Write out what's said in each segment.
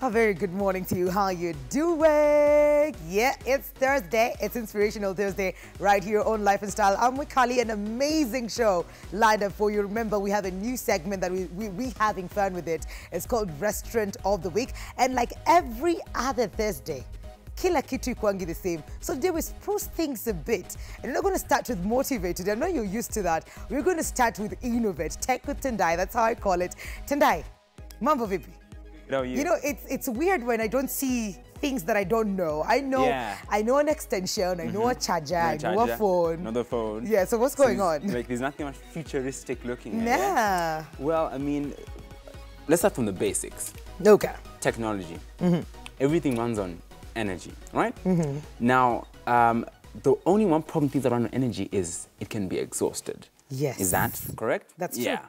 A very good morning to you. How you doing? Yeah, it's Thursday. It's Inspirational Thursday right here on Life and Style. I'm Mwikali, an amazing show lined up for you. Remember, we have a new segment that we having fun with it. It's called Restaurant of the Week. And like every other Thursday, kila kitu kwangi the same. So today we spruce things a bit. And we're not going to start with Motivate today. I know you're used to that. We're going to start with Innovate. Tech with Tendai. That's how I call it. Tendai, mambo vipi? You know, it's weird when I don't see things that I don't know. I know an extension, I know a charger, I know a phone. Another phone. Yeah, so what's going on? Like, there's nothing much futuristic looking. Yeah. Well, I mean, let's start from the basics. Okay. Technology. Everything runs on energy, right? Now, the only one problem things that run on energy is it can be exhausted. Yes. Is that correct? That's true. Yeah.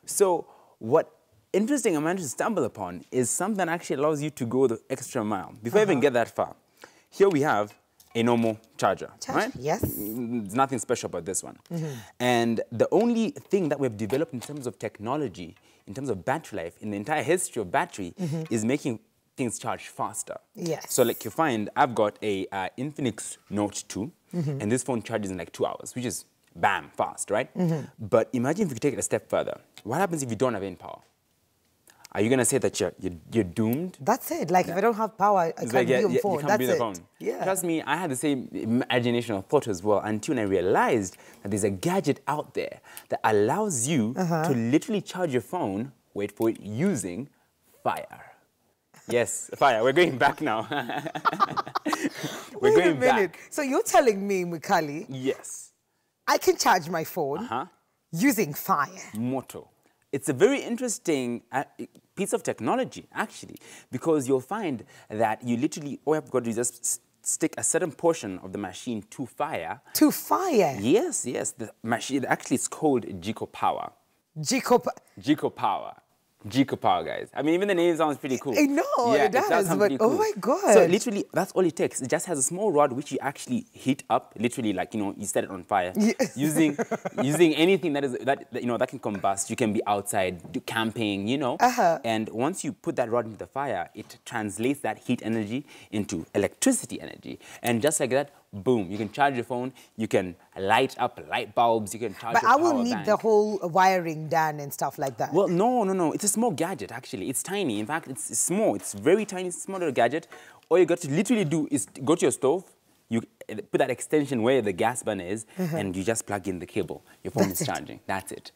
So what interesting I managed to stumble upon is something that actually allows you to go the extra mile. Before I even get that far, here we have a normal charger, right? Yes. There's nothing special about this one. And the only thing that we've developed in terms of technology, in terms of battery life, in the entire history of battery, is making things charge faster. Yes. So like you find, I've got a Infinix Note 2, and this phone charges in like 2 hours, which is bam, fast, right? But imagine if you take it a step further. What happens if you don't have any power? Are you going to say that you're doomed? That's it. Like, if I don't have power, I can't be on phone. You can't That's be on the phone. Yeah. Trust me, I had the same imagination or thought as well until I realized that there's a gadget out there that allows you to literally charge your phone, wait for it, using fire. Yes, fire. We're going back now. Wait a minute. So you're telling me, Mwikali, yes, I can charge my phone using fire? Motto. It's a very interesting piece of technology, actually, because you'll find that you literally, all you have got to do is just stick a certain portion of the machine to fire. To fire? Yes, yes. The machine, actually, it's called Gico Power. Gico Power. Gico Power, guys. I mean, even the name sounds pretty cool. I know, yeah, it does, but cool. oh my God. So literally, that's all it takes. It just has a small rod which you actually heat up, literally like, you know, you set it on fire. Yes. Using anything that can combust. You can be outside, do camping, you know. And once you put that rod into the fire, it translates that heat energy into electricity energy. And just like that, boom, you can charge your phone, you can light up light bulbs, you can charge your power bank. But I will need the whole wiring done and stuff like that. Well, no. It's a small gadget, actually. It's tiny. In fact, it's small. It's very tiny, small little gadget. All you got to literally do is go to your stove, you put that extension where the gas burner is, and you just plug in the cable. Your phone is charging. That's it.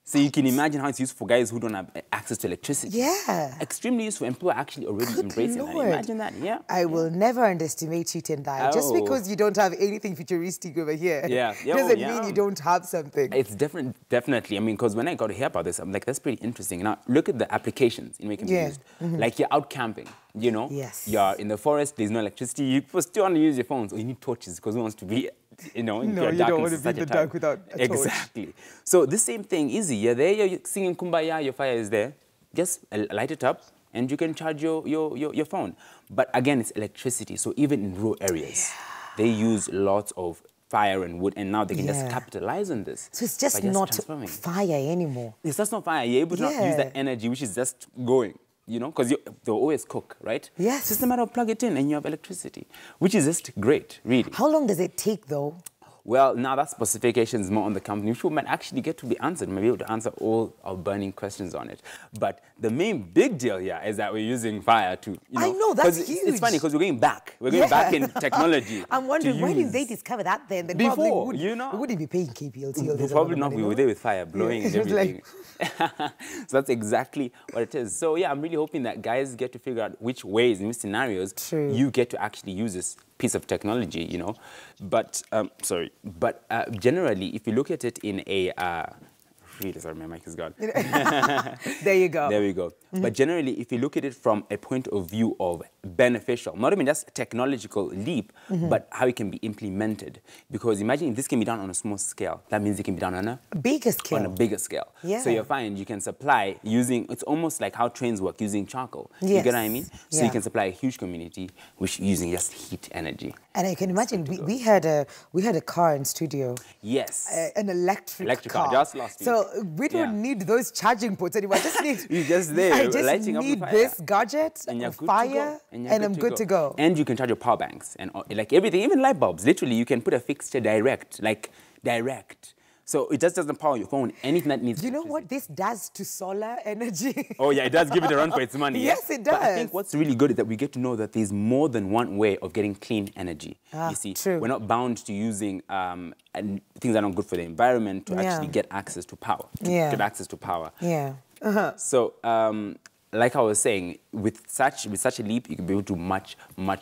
So you can imagine how it's useful for guys who don't have access to electricity. Yeah. Extremely useful, and people are actually already embracing that. Imagine that, yeah. I will never underestimate you, Tendai. Just because you don't have anything futuristic over here doesn't mean you don't have something. It's definitely. I mean, because when I got to hear about this, I'm like, that's pretty interesting. Now, look at the applications in making it used. Like you're out camping, you know? Yes. You're in the forest, there's no electricity. You still want to use your phones, or you need torches because who wants to be... You know, no, you don't want to be in the dark without a torch. Exactly. So this same thing, easy. You're there, you're singing Kumbaya, your fire is there. Just light it up, and you can charge your phone. But again, it's electricity. So even in rural areas, they use lots of fire and wood, and now they can just capitalize on this. So it's just not fire anymore. It's just not fire. You're able to use that energy, which is just going. You know, because they'll always cook, right? Yes. It's just a matter of plug it in and you have electricity, which is just great, really. How long does it take, though? Well, now that specification is more on the company, which might actually get to be answered, maybe able to answer all our burning questions on it. But the main big deal here is that we're using fire to, you know... I know, that's huge. It's funny, because we're going back. We're going back in technology. I'm wondering, why didn't they discover that then? They before, you know? We wouldn't be paying KPLT. We'll probably not. We were there with fire, blowing and everything. So that's exactly what it is. So, yeah, I'm really hoping that guys get to figure out which ways, in which scenarios, you get to actually use this piece of technology, you know. But, generally, if you look at it in a... really sorry, my mic is gone. There you go. There we go. But generally, if you look at it from a point of view of beneficial, not even just technological leap, but how it can be implemented. Because imagine if this can be done on a small scale, that means it can be done on a bigger scale. On a bigger scale. Yeah. So you'll find you can supply using, it's almost like how trains work using charcoal. You get what I mean? So you can supply a huge community which using just heat energy. And I can imagine we had a car in studio. Yes. An electric car. Just last week. So Well, we don't need those charging ports anymore. I just need. You're just there, I just lighting up the need fire. this gadget, And you're good fire, to go. and I'm good to go. And you can charge your power banks and like everything, even light bulbs. Literally, you can put a fixture direct. So it just doesn't power your phone. Anything that needs. You know what this does to solar energy? Oh yeah, it does give it a run for its money. Yes, it does. But I think what's really good is that we get to know that there's more than one way of getting clean energy. You see, true. We're not bound to using and things that are not good for the environment to actually get access to power. Get access to power. Yeah. So, like I was saying, with such a leap, you can be able to do much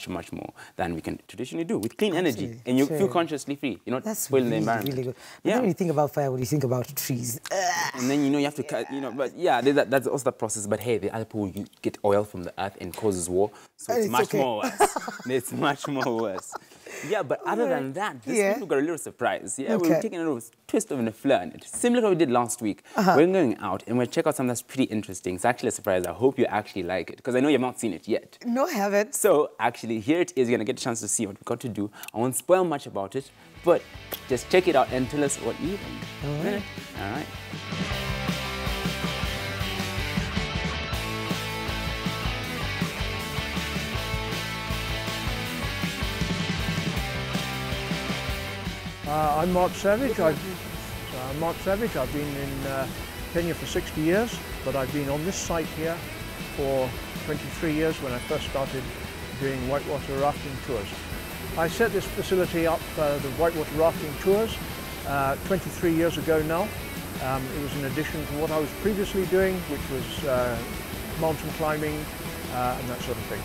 more than we can traditionally do with clean energy, and you feel consciously free. You're not spoiling the environment. Really good. But then when you think about fire, what do you think about trees? And then you have to cut. But yeah, that's also the process. But hey, the other people, you get oil from the earth and causes war, so it's much more worse. It's much more worse. Yeah, but other than that, this week we got a little surprise. Yeah, we're taking a little twist of a flair. Similar to what we did last week. We're going out and we'll check out something that's pretty interesting. It's actually a surprise. I hope you actually like it, because I know you've not seen it yet. No, I haven't. So actually, here it is. You're gonna get a chance to see what we got to do. I won't spoil much about it, but just check it out and tell us what you think. All right. I'm Mark Savage. I've been in Kenya for 60 years, but I've been on this site here for 23 years when I first started doing whitewater rafting tours. I set this facility up, the whitewater rafting tours, 23 years ago now. It was in addition to what I was previously doing, which was mountain climbing and that sort of thing.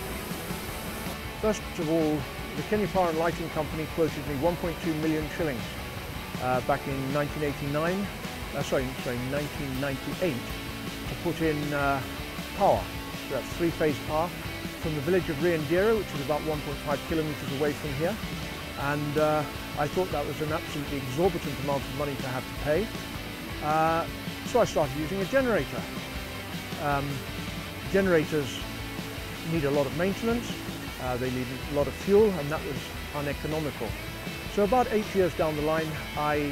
First of all, the Kenya Power and Lighting Company quoted me 1.2 million shillings back in 1998 to put in power. So that's three-phase power from the village of Riandira, which is about 1.5 kilometers away from here. And I thought that was an absolutely exorbitant amount of money to have to pay. So I started using a generator. Generators need a lot of maintenance. They need a lot of fuel, and that was uneconomical. So about 8 years down the line, I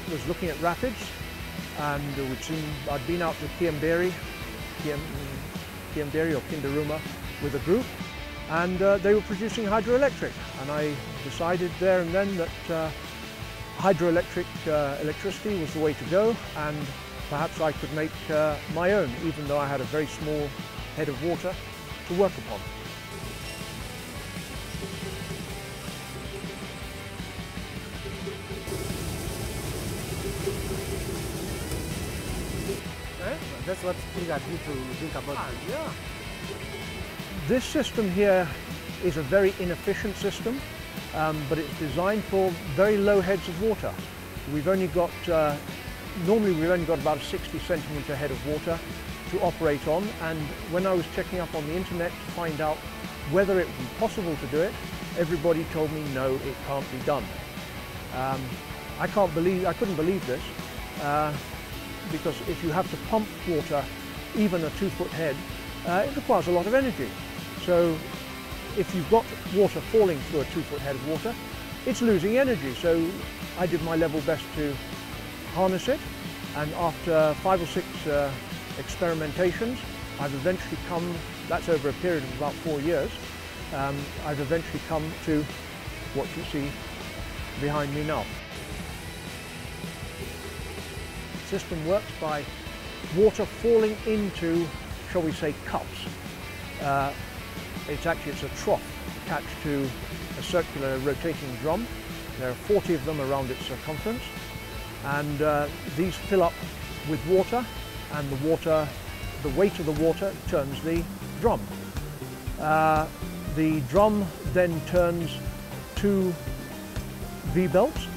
was looking at rapids, and I'd been out to Kiamberi or Kindaruma with a group, and they were producing hydroelectric. And I decided there and then that hydroelectric electricity was the way to go, and perhaps I could make my own, even though I had a very small head of water to work upon. That's what triggered you to think about it. Yeah. This system here is a very inefficient system, but it's designed for very low heads of water. We've only got, normally we've only got about a 60 centimetre head of water to operate on, and when I was checking up on the internet to find out whether it would be possible to do it, everybody told me no, it can't be done. I couldn't believe this. Because if you have to pump water, even a 2-foot head, it requires a lot of energy. So if you've got water falling through a 2-foot head of water, it's losing energy. So I did my level best to harness it, and after 5 or 6 experimentations, I've eventually come, that's over a period of about 4 years, I've eventually come to what you see behind me now. The system works by water falling into, shall we say, cups. It's a trough attached to a circular rotating drum. There are 40 of them around its circumference, and these fill up with water, and the weight of the water turns the drum. The drum then turns 2 V-belts,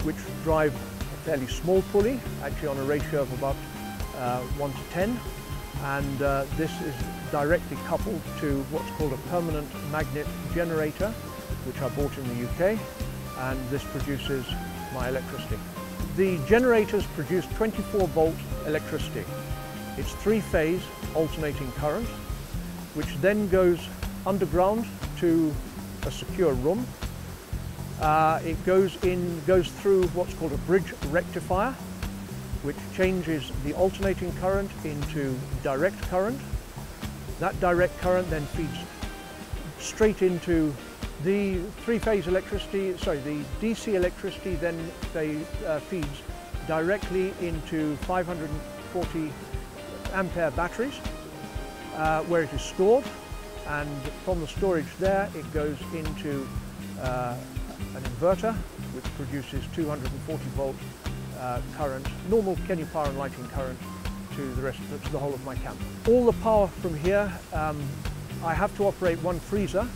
which drive fairly small pulley, actually on a ratio of about 1 to 10, and this is directly coupled to what's called a permanent magnet generator, which I bought in the UK, and this produces my electricity. The generators produce 24-volt electricity. It's 3-phase alternating current, which then goes underground to a secure room. It goes through what's called a bridge rectifier, which changes the alternating current into direct current. That direct current then feeds straight into the three-phase electricity, the DC electricity then feeds directly into 540 ampere batteries where it is stored, and from the storage there it goes into an inverter which produces 240 volt current, normal Kenya power and lighting current to the whole of my camp. All the power from here, I have to operate one freezer,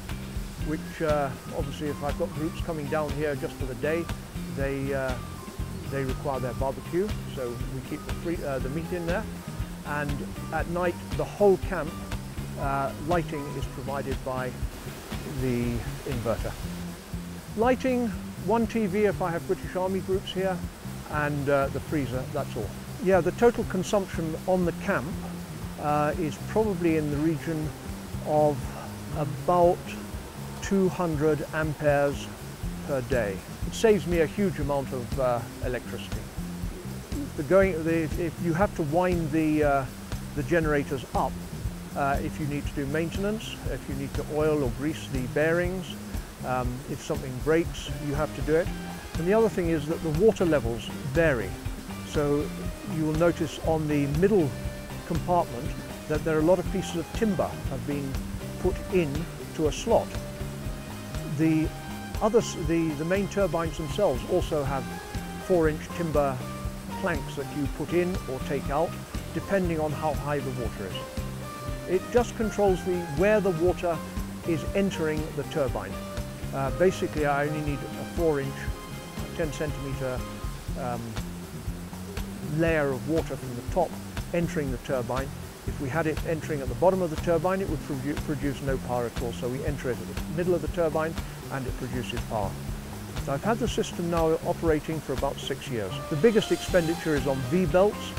which obviously if I've got groups coming down here just for the day, they require their barbecue, so we keep the meat in there. And at night, the whole camp lighting is provided by the inverter. Lighting, one TV if I have British Army groups here, and the freezer, that's all. Yeah, the total consumption on the camp is probably in the region of about 200 amperes per day. It saves me a huge amount of electricity. If you have to wind the generators up, if you need to do maintenance, if you need to oil or grease the bearings, if something breaks, you have to do it. And the other thing is that the water levels vary. So you will notice on the middle compartment that there are a lot of pieces of timber have been put in to a slot. The main turbines themselves also have 4-inch timber planks that you put in or take out, depending on how high the water is. It just controls where the water is entering the turbine. Basically, I only need a 4-inch, 10 centimeter layer of water from the top entering the turbine. If we had it entering at the bottom of the turbine, it would produce no power at all. So we enter it at the middle of the turbine and it produces power. So I've had the system now operating for about 6 years. The biggest expenditure is on V-belts.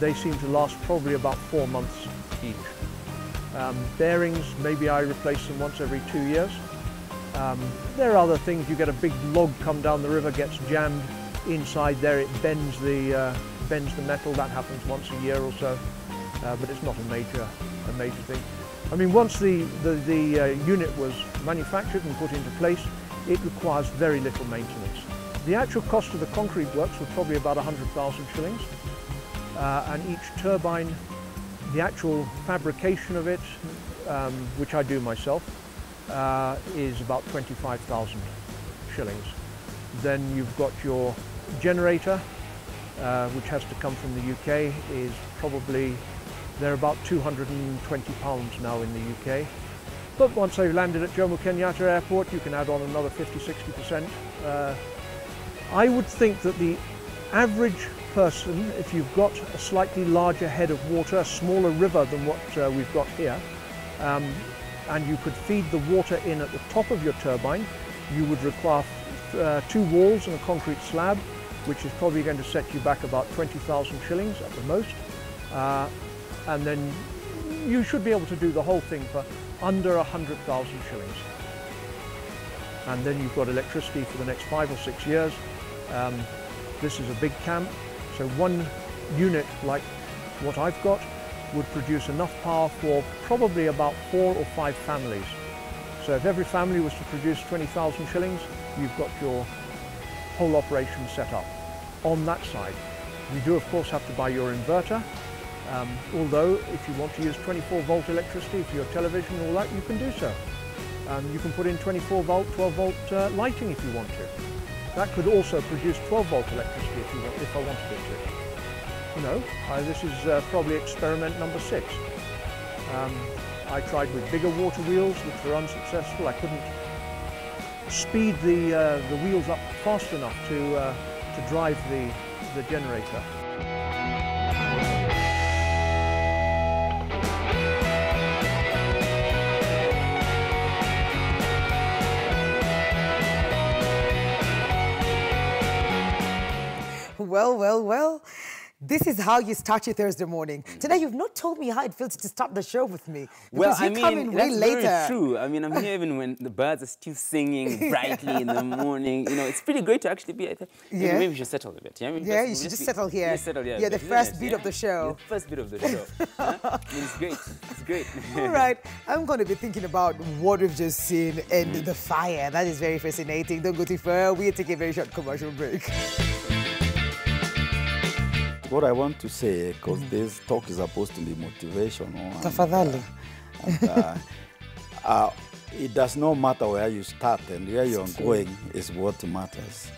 They seem to last probably about 4 months each. Bearings, maybe I replace them once every 2 years. There are other things. You get a big log come down the river, gets jammed inside there, it bends the metal. That happens once a year or so, but it's not a major thing. I mean, once the unit was manufactured and put into place, it requires very little maintenance. The actual cost of the concrete works was probably about 100,000 shillings, and each turbine, the actual fabrication of it, which I do myself, is about 25,000 shillings. Then you've got your generator, which has to come from the UK, is probably, they're about 220 pounds now in the UK. But once they've landed at Jomo Kenyatta Airport, you can add on another 50–60%. I would think that the average person, if you've got a slightly larger head of water, a smaller river than what we've got here, and you could feed the water in at the top of your turbine, you would require 2 walls and a concrete slab, which is probably going to set you back about 20,000 shillings at the most. And then you should be able to do the whole thing for under 100,000 shillings. And then you've got electricity for the next 5 or 6 years. This is a big camp, so one unit like what I've got would produce enough power for probably about 4 or 5 families. So if every family was to produce 20,000 shillings, you've got your whole operation set up on that side. You do of course have to buy your inverter, although if you want to use 24 volt electricity for your television and all that, you can do so. You can put in 24 volt, 12 volt lighting if you want to. That could also produce 12 volt electricity if I wanted it to. You know, this is probably experiment number 6. I tried with bigger water wheels, which were unsuccessful. I couldn't speed the wheels up fast enough to drive the generator. Well, well, well. This is how you start your Thursday morning. Today, you've not told me how it feels to start the show with me. Well, you come in way that's later. very true. I mean, I'm here even when the birds are still singing brightly in the morning. You know, it's pretty great to actually be. Maybe we should settle a bit. Yeah, you should just settle here. Settle, yeah, the first bit of the show. The first bit of the show. Huh? It's great. It's great. All right, I'm going to be thinking about what we've just seen and the fire. That is very fascinating. Don't go too far. We'll take a very short commercial break. What I want to say, because this talk is supposed to be motivational. Tafadhali. It does not matter where you start, and where you're going is what matters.